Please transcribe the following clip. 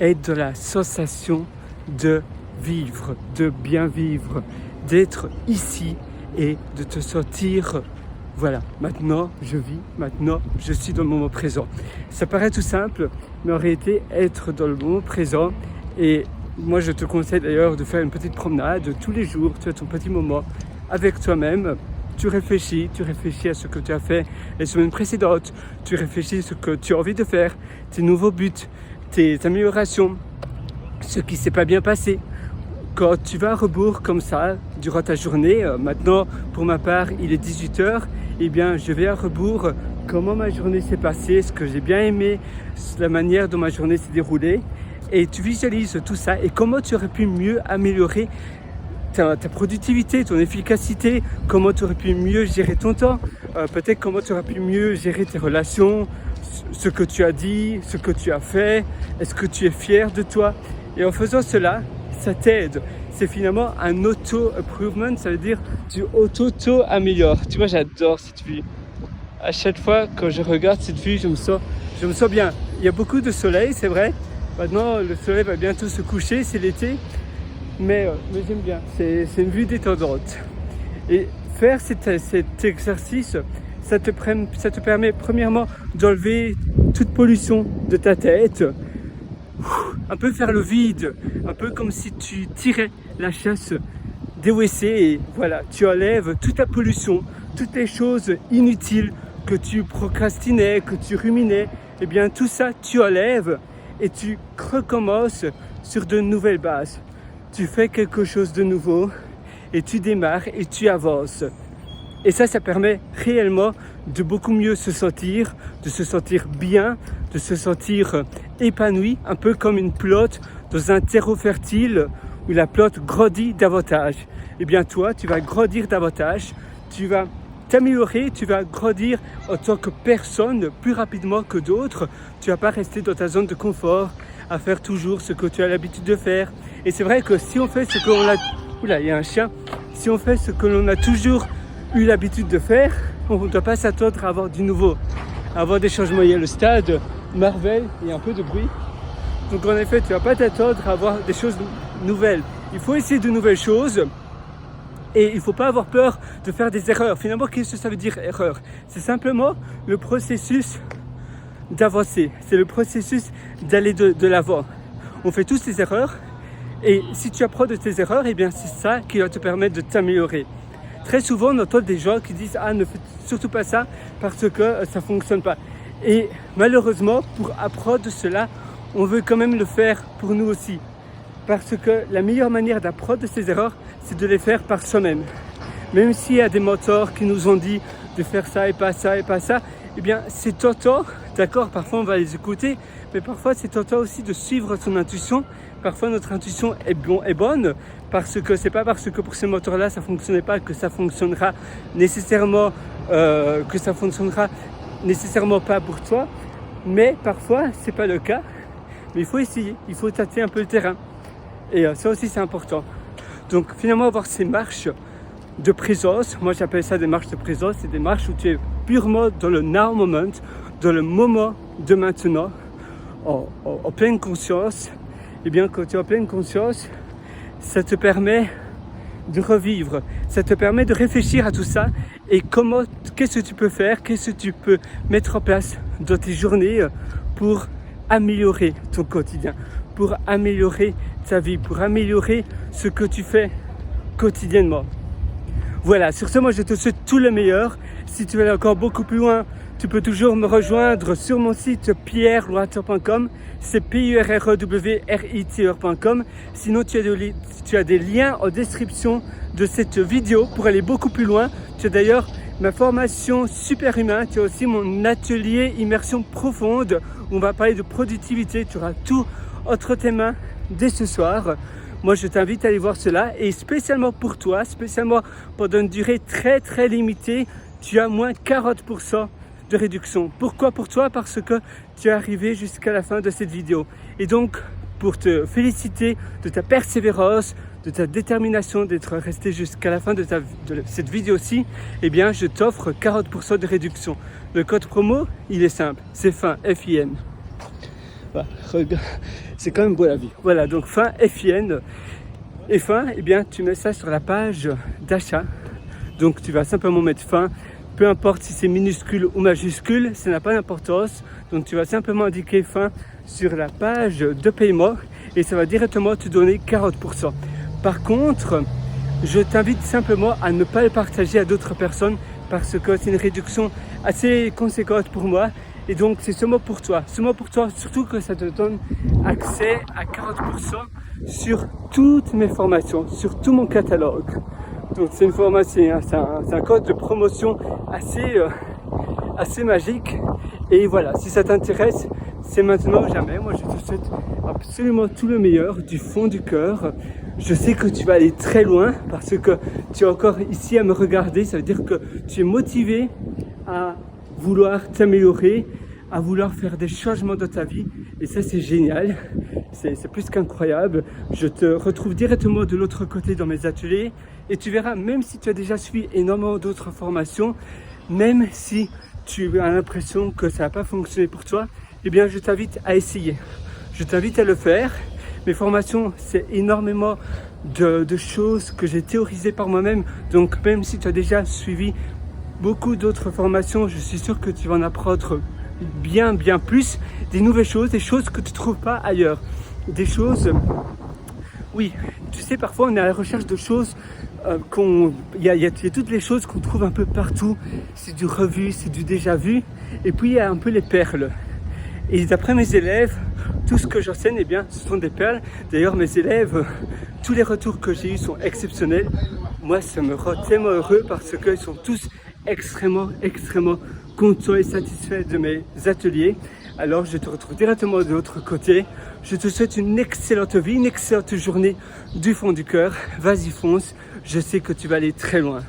être dans la sensation de vivre, de bien vivre, d'être ici et de te sentir, voilà, maintenant je vis, maintenant je suis dans le moment présent. Ça paraît tout simple, mais en réalité, être dans le moment présent, et moi je te conseille d'ailleurs de faire une petite promenade tous les jours, tu as ton petit moment avec toi-même. Tu réfléchis à ce que tu as fait les semaines précédentes, tu réfléchis à ce que tu as envie de faire, tes nouveaux buts, tes améliorations, ce qui ne s'est pas bien passé. Quand tu vas à rebours comme ça, durant ta journée, maintenant pour ma part il est 18h, eh bien je vais à rebours, comment ma journée s'est passée, ce que j'ai bien aimé, la manière dont ma journée s'est déroulée, et tu visualises tout ça et comment tu aurais pu mieux améliorer ta productivité, ton efficacité, comment tu aurais pu mieux gérer ton temps, peut-être comment tu aurais pu mieux gérer tes relations, ce que tu as dit, ce que tu as fait, est-ce que tu es fier de toi? Et en faisant cela, ça t'aide. C'est finalement un auto-improvement, ça veut dire tu auto-améliores. Tu vois, j'adore cette vue. À chaque fois que je regarde cette vue, je me sens bien. Il y a beaucoup de soleil, c'est vrai. Maintenant, le soleil va bientôt se coucher, c'est l'été. Mais j'aime bien, c'est une vue détendante. Et faire cet exercice, ça te permet premièrement d'enlever toute pollution de ta tête, un peu faire le vide, un peu comme si tu tirais la chasse des WC et voilà, tu enlèves toute la pollution, toutes les choses inutiles que tu procrastinais, que tu ruminais, et bien tout ça tu enlèves et tu recommences sur de nouvelles bases. Tu fais quelque chose de nouveau et tu démarres et tu avances. Et ça permet réellement de beaucoup mieux se sentir, de se sentir bien, de se sentir épanoui, un peu comme une plante dans un terreau fertile où la plante grandit davantage. Et bien toi, tu vas grandir davantage, tu vas t'améliorer, tu vas grandir en tant que personne plus rapidement que d'autres. Tu ne vas pas rester dans ta zone de confort à faire toujours ce que tu as l'habitude de faire. Et c'est vrai que si on fait ce que l'on a... Oula, il y a un chien. Si on fait ce que l'on a toujours eu l'habitude de faire, on ne doit pas s'attendre à avoir du nouveau, à avoir des changements. Il y a le stade Marvel, il y a un peu de bruit. Donc en effet, tu ne vas pas t'attendre à avoir des choses nouvelles. Il faut essayer de nouvelles choses et il ne faut pas avoir peur de faire des erreurs. Finalement, qu'est-ce que ça veut dire erreur? C'est simplement le processus d'avancer. C'est le processus d'aller de l'avant. On fait tous ces erreurs et si tu apprends de tes erreurs, eh bien c'est ça qui va te permettre de t'améliorer. Très souvent, on entend des gens qui disent « Ah, ne faites surtout pas ça parce que ça ne fonctionne pas ». Et malheureusement, pour apprendre cela, on veut quand même le faire pour nous aussi. Parce que la meilleure manière d'apprendre de ces erreurs, c'est de les faire par soi-même. Même s'il y a des mentors qui nous ont dit de faire ça et pas ça et pas ça, eh bien c'est tentant, d'accord, parfois on va les écouter, mais parfois c'est tentant aussi de suivre son intuition. Parfois notre intuition est bonne, parce que c'est pas parce que pour ces moteurs-là ça fonctionnait pas que ça fonctionnera nécessairement, pas pour toi. Mais parfois c'est pas le cas. Mais il faut essayer, il faut tâter un peu le terrain. Et ça aussi c'est important. Donc finalement avoir ces marches de présence, moi j'appelle ça des marches de présence, c'est des marches où tu es purement dans le now moment, dans le moment de maintenant, en pleine conscience. Et bien quand tu es en pleine conscience, ça te permet de revivre, ça te permet de réfléchir à tout ça et qu'est-ce que tu peux faire, qu'est-ce que tu peux mettre en place dans tes journées pour améliorer ton quotidien, pour améliorer ta vie, pour améliorer ce que tu fais quotidiennement. Voilà, sur ce, moi je te souhaite tout le meilleur. Si tu veux aller encore beaucoup plus loin, tu peux toujours me rejoindre sur mon site pierrewriter.com, c'est pierrewriter.com. Sinon, tu as des liens en description de cette vidéo pour aller beaucoup plus loin. Tu as d'ailleurs ma formation super humain, tu as aussi mon atelier immersion profonde où on va parler de productivité. Tu auras tout entre tes mains dès ce soir. Moi, je t'invite à aller voir cela et spécialement pour toi, spécialement pendant une durée très très limitée, tu as moins 40% de réduction. Pourquoi pour toi? Parce que tu es arrivé jusqu'à la fin de cette vidéo. Et donc, pour te féliciter de ta persévérance, de ta détermination d'être resté jusqu'à la fin de cette vidéo-ci, eh bien, je t'offre 40% de réduction. Le code promo, il est simple, c'est FIN. Voilà, regarde, c'est quand même beau la vie. Voilà, donc fin FIN. Et fin, eh bien, tu mets ça sur la page d'achat. Donc tu vas simplement mettre fin. Peu importe si c'est minuscule ou majuscule, ça n'a pas d'importance. Donc tu vas simplement indiquer fin sur la page de paiement et ça va directement te donner 40%. Par contre, je t'invite simplement à ne pas le partager à d'autres personnes parce que c'est une réduction assez conséquente pour moi. Et donc c'est seulement pour toi, surtout que ça te donne accès à 40% sur toutes mes formations, sur tout mon catalogue. Donc c'est une formation, c'est un code de promotion assez magique. Et voilà, si ça t'intéresse, c'est maintenant ou jamais. Moi je te souhaite absolument tout le meilleur du fond du cœur. Je sais que tu vas aller très loin parce que tu es encore ici à me regarder. Ça veut dire que tu es motivé à vouloir t'améliorer, à vouloir faire des changements dans ta vie. Et ça, c'est génial. C'est plus qu'incroyable. Je te retrouve directement de l'autre côté dans mes ateliers. Et tu verras, même si tu as déjà suivi énormément d'autres formations, même si tu as l'impression que ça n'a pas fonctionné pour toi, eh bien, je t'invite à essayer. Je t'invite à le faire. Mes formations, c'est énormément de choses que j'ai théorisées par moi-même. Donc, même si tu as déjà suivi beaucoup d'autres formations, je suis sûr que tu vas en apprendre bien plus, des nouvelles choses, des choses que tu ne trouves pas ailleurs. Des choses, oui, tu sais, parfois on est à la recherche de choses il y a toutes les choses qu'on trouve un peu partout. C'est du revu, c'est du déjà vu. Et puis il y a un peu les perles. Et d'après mes élèves, tout ce que j'enseigne, eh bien, ce sont des perles. D'ailleurs, mes élèves, tous les retours que j'ai eus sont exceptionnels. Moi, ça me rend tellement heureux parce qu'ils sont tous extrêmement contents et satisfaits de mes ateliers. Alors, je te retrouve directement de l'autre côté. Je te souhaite une excellente vie, une excellente journée du fond du cœur. Vas-y, fonce. Je sais que tu vas aller très loin.